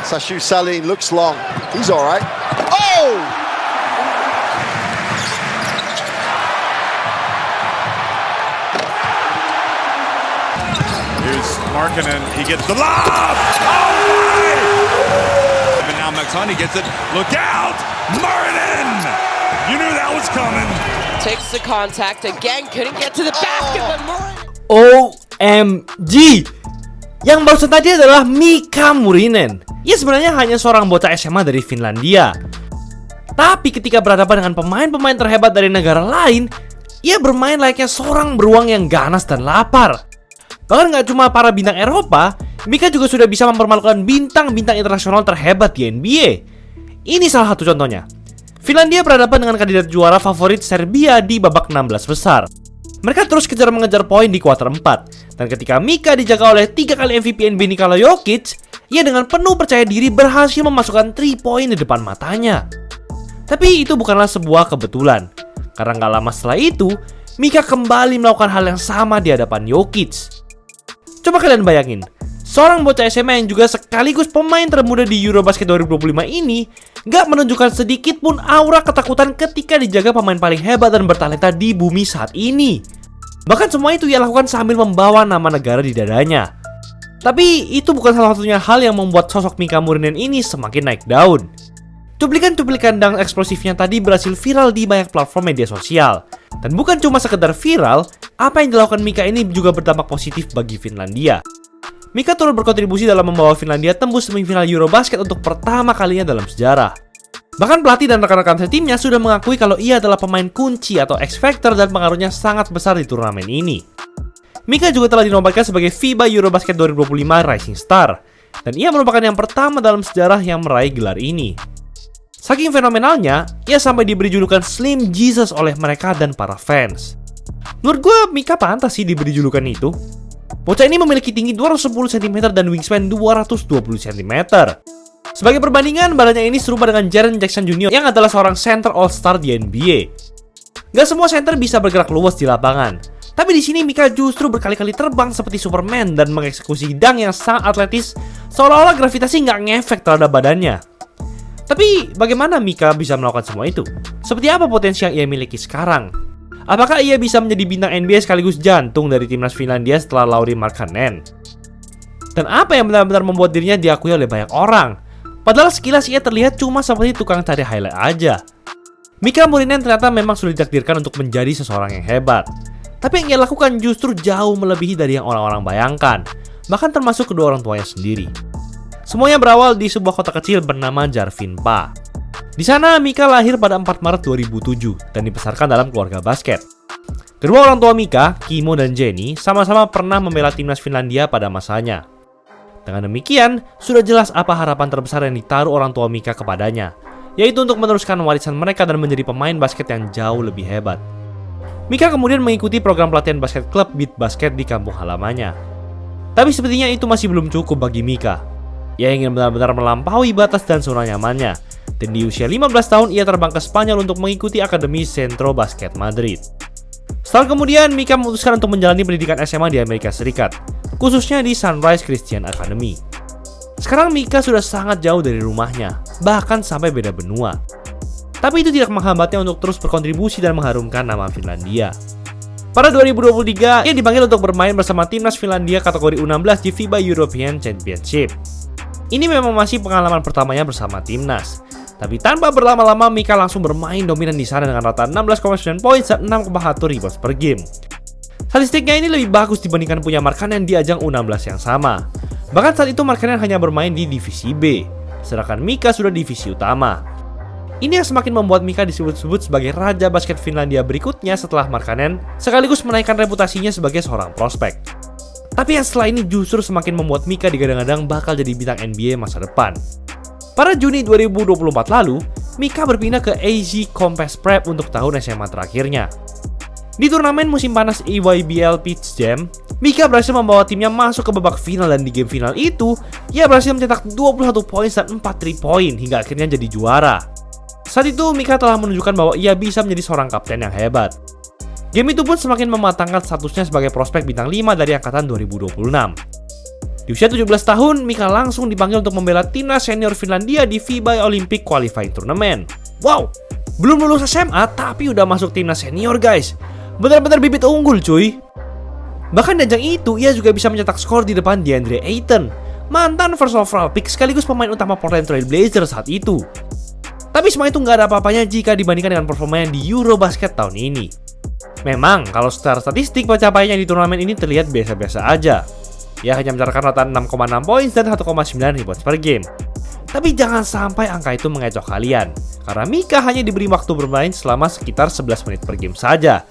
Sashu Salim looks long. He's all right. Oh! Here's Markkanen. He gets the lob. Oh my! And now Maxani gets it. Look out! Markkanen! You knew that was coming. Takes the contact again. Couldn't get to the basket, but Murray. OMG! Yang barusan tadi adalah Mika Murinen. Ia sebenarnya hanya seorang bocah SMA dari Finlandia. Tapi ketika berhadapan dengan pemain-pemain terhebat dari negara lain, ia bermain layaknya seorang beruang yang ganas dan lapar. Bahkan gak cuma para bintang Eropa, Mika juga sudah bisa mempermalukan bintang-bintang internasional terhebat di NBA. Ini salah satu contohnya. Finlandia berhadapan dengan kandidat juara favorit Serbia di babak 16 besar. Mereka terus kejar-mengejar poin di kuarter 4. Dan ketika Mika dijaga oleh 3 kali MVP NBA Nikola Jokic, ia dengan penuh percaya diri berhasil memasukkan 3 poin di depan matanya. Tapi itu bukanlah sebuah kebetulan. Karena gak lama setelah itu, Mika kembali melakukan hal yang sama di hadapan Jokic. Coba kalian bayangin, seorang bocah SMA yang juga sekaligus pemain termuda di Eurobasket 2025 ini gak menunjukkan sedikit pun aura ketakutan ketika dijaga pemain paling hebat dan bertalenta di bumi saat ini. Bahkan semua itu ia lakukan sambil membawa nama negara di dadanya. Tapi itu bukan salah satunya hal yang membuat sosok Mika Murinen ini semakin naik daun. Cuplikan-cuplikan dunk eksplosifnya tadi berhasil viral di banyak platform media sosial. Dan bukan cuma sekedar viral, apa yang dilakukan Mika ini juga berdampak positif bagi Finlandia. Mika turut berkontribusi dalam membawa Finlandia tembus semifinal Eurobasket untuk pertama kalinya dalam sejarah. Bahkan pelatih dan rekan-rekan timnya sudah mengakui kalau ia adalah pemain kunci atau X-Factor dan pengaruhnya sangat besar di turnamen ini. Mika juga telah dinobatkan sebagai FIBA Eurobasket 2025 Rising Star, dan ia merupakan yang pertama dalam sejarah yang meraih gelar ini. Saking fenomenalnya, ia sampai diberi julukan Slim Jesus oleh mereka dan para fans. Menurut gue, Mika pantas sih diberi julukan itu. Bocah ini memiliki tinggi 210 cm dan wingspan 220 cm. Sebagai perbandingan, badannya ini serupa dengan Jaren Jackson Jr. yang adalah seorang center all-star di NBA. Gak semua center bisa bergerak luas di lapangan. Tapi di sini Mika justru berkali-kali terbang seperti Superman dan mengeksekusi dunk yang sangat atletis, seolah-olah gravitasi nggak ngefek terhadap badannya. Tapi bagaimana Mika bisa melakukan semua itu? Seperti apa potensi yang ia miliki sekarang? Apakah ia bisa menjadi bintang NBA sekaligus jantung dari timnas Finlandia setelah Lauri Markkanen? Dan apa yang benar-benar membuat dirinya diakui oleh banyak orang? Padahal sekilas ia terlihat cuma seperti tukang cari highlight aja. Mika Murinen ternyata memang sudah ditakdirkan untuk menjadi seseorang yang hebat. Tapi yang ia lakukan justru jauh melebihi dari yang orang-orang bayangkan, bahkan termasuk kedua orang tuanya sendiri. Semuanya berawal di sebuah kota kecil bernama Järvenpää. Di sana Mika lahir pada 4 Maret 2007 dan dibesarkan dalam keluarga basket. Kedua orang tua Mika, Kimmo dan Jenny, sama-sama pernah membela timnas Finlandia pada masanya. Dengan demikian, sudah jelas apa harapan terbesar yang ditaruh orang tua Mika kepadanya, yaitu untuk meneruskan warisan mereka dan menjadi pemain basket yang jauh lebih hebat. Mika kemudian mengikuti program pelatihan basket klub Beat Basket di kampung halamannya. Tapi sepertinya itu masih belum cukup bagi Mika. Ia ingin benar-benar melampaui batas dan zona nyamannya, dan di usia 15 tahun ia terbang ke Spanyol untuk mengikuti Akademi Centro Basket Madrid. Setahun kemudian, Mika memutuskan untuk menjalani pendidikan SMA di Amerika Serikat, khususnya di Sunrise Christian Academy. Sekarang Mika sudah sangat jauh dari rumahnya, bahkan sampai beda benua. Tapi itu tidak menghambatnya untuk terus berkontribusi dan mengharumkan nama Finlandia. Pada 2023, ia dipanggil untuk bermain bersama timnas Finlandia kategori U16 di FIBA European Championship. Ini memang masih pengalaman pertamanya bersama timnas. Tapi tanpa berlama-lama, Mika langsung bermain dominan di sana dengan rata 16,9 poin dan 6,1 rebounds per game. Statistiknya ini lebih bagus dibandingkan punya Markkanen di ajang U16 yang sama. Bahkan saat itu Markkanen hanya bermain di divisi B, sedangkan Mika sudah divisi utama. Ini yang semakin membuat Mika disebut-sebut sebagai raja basket Finlandia berikutnya setelah Markkanen, sekaligus menaikkan reputasinya sebagai seorang prospek. Tapi yang setelah ini justru semakin membuat Mika digadang-gadang bakal jadi bintang NBA masa depan. Pada Juni 2024 lalu, Mika berpindah ke AZ Compass Prep untuk tahun SMA terakhirnya. Di turnamen musim panas EYBL Peach Jam, Mika berhasil membawa timnya masuk ke babak final dan di game final itu, ia berhasil mencetak 21 poin dan 4 3 poin hingga akhirnya jadi juara. Saat itu, Mika telah menunjukkan bahwa ia bisa menjadi seorang kapten yang hebat. Game itu pun semakin mematangkan statusnya sebagai prospek bintang 5 dari angkatan 2026. Di usia 17 tahun, Mika langsung dipanggil untuk membela timnas senior Finlandia di FIBA Olympic Qualifying Tournament. Wow, belum lulus SMA tapi udah masuk timnas senior guys. Benar-benar bibit unggul cuy. Bahkan di ajang itu, ia juga bisa mencetak skor di depan DeAndre Ayton, mantan first overall pick sekaligus pemain utama Portland Trail Blazers saat itu. Tapi semua itu nggak ada apa-apanya jika dibandingkan dengan performanya di Eurobasket tahun ini. Memang, kalau secara statistik pencapaiannya di turnamen ini terlihat biasa-biasa aja. Ia hanya mencatatkan rata 6,6 poin dan 1,9 rebounds per game. Tapi jangan sampai angka itu mengecoh kalian, karena Mika hanya diberi waktu bermain selama sekitar 11 menit per game saja.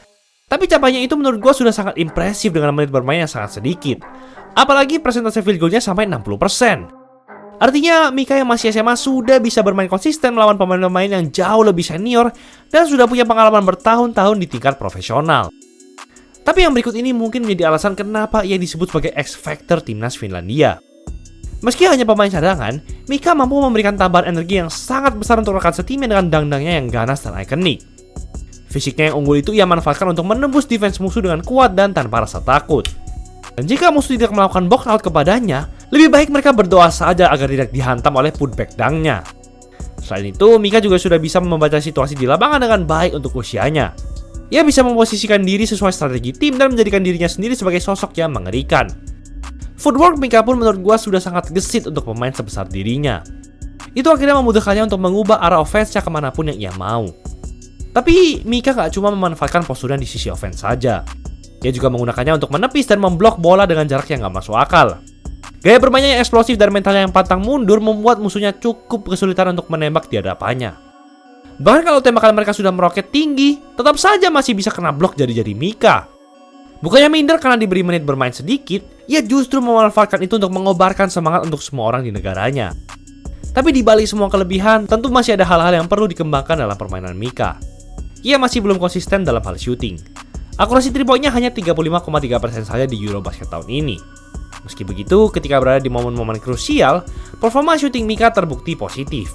Tapi capaiannya itu menurut gue sudah sangat impresif dengan menit bermain yang sangat sedikit. Apalagi presentasi field goal-nya sampai 60%. Artinya Mika yang masih SMA sudah bisa bermain konsisten melawan pemain-pemain yang jauh lebih senior dan sudah punya pengalaman bertahun-tahun di tingkat profesional. Tapi yang berikut ini mungkin menjadi alasan kenapa ia disebut sebagai X-Factor timnas Finlandia. Meski hanya pemain cadangan, Mika mampu memberikan tambahan energi yang sangat besar untuk rekan setimnya dengan dangdangnya yang ganas dan ikonik. Fisiknya yang unggul itu ia manfaatkan untuk menembus defense musuh dengan kuat dan tanpa rasa takut. Dan jika musuh tidak melakukan box out kepadanya, lebih baik mereka berdoa saja agar tidak dihantam oleh putback dunk-nya. Selain itu, Mika juga sudah bisa membaca situasi di lapangan dengan baik untuk usianya. Ia bisa memposisikan diri sesuai strategi tim dan menjadikan dirinya sendiri sebagai sosok yang mengerikan. Footwork Mika pun menurut gua sudah sangat gesit untuk pemain sebesar dirinya. Itu akhirnya memudahkannya untuk mengubah arah offense-nya kemanapun yang ia mau. Tapi Mika gak cuma memanfaatkan posturnya di sisi offense saja. Ia juga menggunakannya untuk menepis dan memblok bola dengan jarak yang gak masuk akal. Gaya bermainnya yang eksplosif dan mentalnya yang pantang mundur membuat musuhnya cukup kesulitan untuk menembak di hadapannya. Bahkan kalau tembakan mereka sudah meroket tinggi, tetap saja masih bisa kena blok jari-jari Mika. Bukannya minder karena diberi menit bermain sedikit, ia justru memanfaatkan itu untuk mengobarkan semangat untuk semua orang di negaranya. Tapi di balik semua kelebihan, tentu masih ada hal-hal yang perlu dikembangkan dalam permainan Mika. Ia masih belum konsisten dalam hal shooting. Akurasi 3 poinnya hanya 35,3% saja di Eurobasket tahun ini. Meski begitu, ketika berada di momen-momen krusial, performa shooting Mika terbukti positif.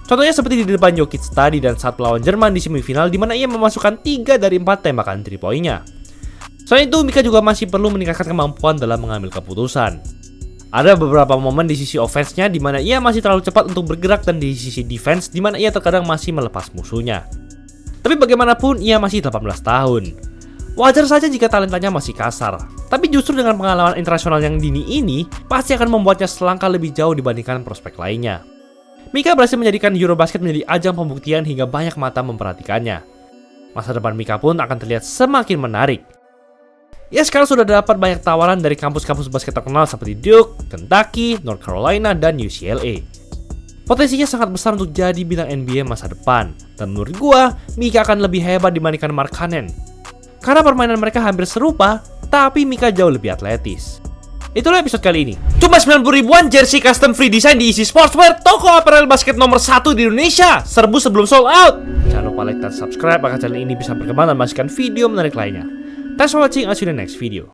Contohnya seperti di depan Jokic tadi dan saat melawan Jerman di semifinal di mana ia memasukkan 3 dari 4 tembakan 3 poinnya. Selain itu, Mika juga masih perlu meningkatkan kemampuan dalam mengambil keputusan. Ada beberapa momen di sisi offense-nya di mana ia masih terlalu cepat untuk bergerak dan di sisi defense di mana ia terkadang masih melepas musuhnya. Tapi bagaimanapun ia masih 18 tahun. Wajar saja jika talentanya masih kasar. Tapi justru dengan pengalaman internasional yang dini ini pasti akan membuatnya selangkah lebih jauh dibandingkan prospek lainnya. Mika berhasil menjadikan Eurobasket menjadi ajang pembuktian hingga banyak mata memperhatikannya. Masa depan Mika pun akan terlihat semakin menarik. Ia sekarang sudah dapat banyak tawaran dari kampus-kampus basket terkenal seperti Duke, Kentucky, North Carolina, dan UCLA. Potensinya sangat besar untuk jadi bintang NBA masa depan. Dan menurut gua, Mika akan lebih hebat dibandingkan Markkanen. Karena permainan mereka hampir serupa, tapi Mika jauh lebih atletis. Itulah episode kali ini. Cuma 90 ribuan jersey custom free design di Easy Sportswear, toko apparel basket nomor 1 di Indonesia. Serbu sebelum sold out. Jangan lupa like dan subscribe agar channel ini bisa berkembang dan menghasilkan video menarik lainnya. Thanks for watching, I'll see you in the next video.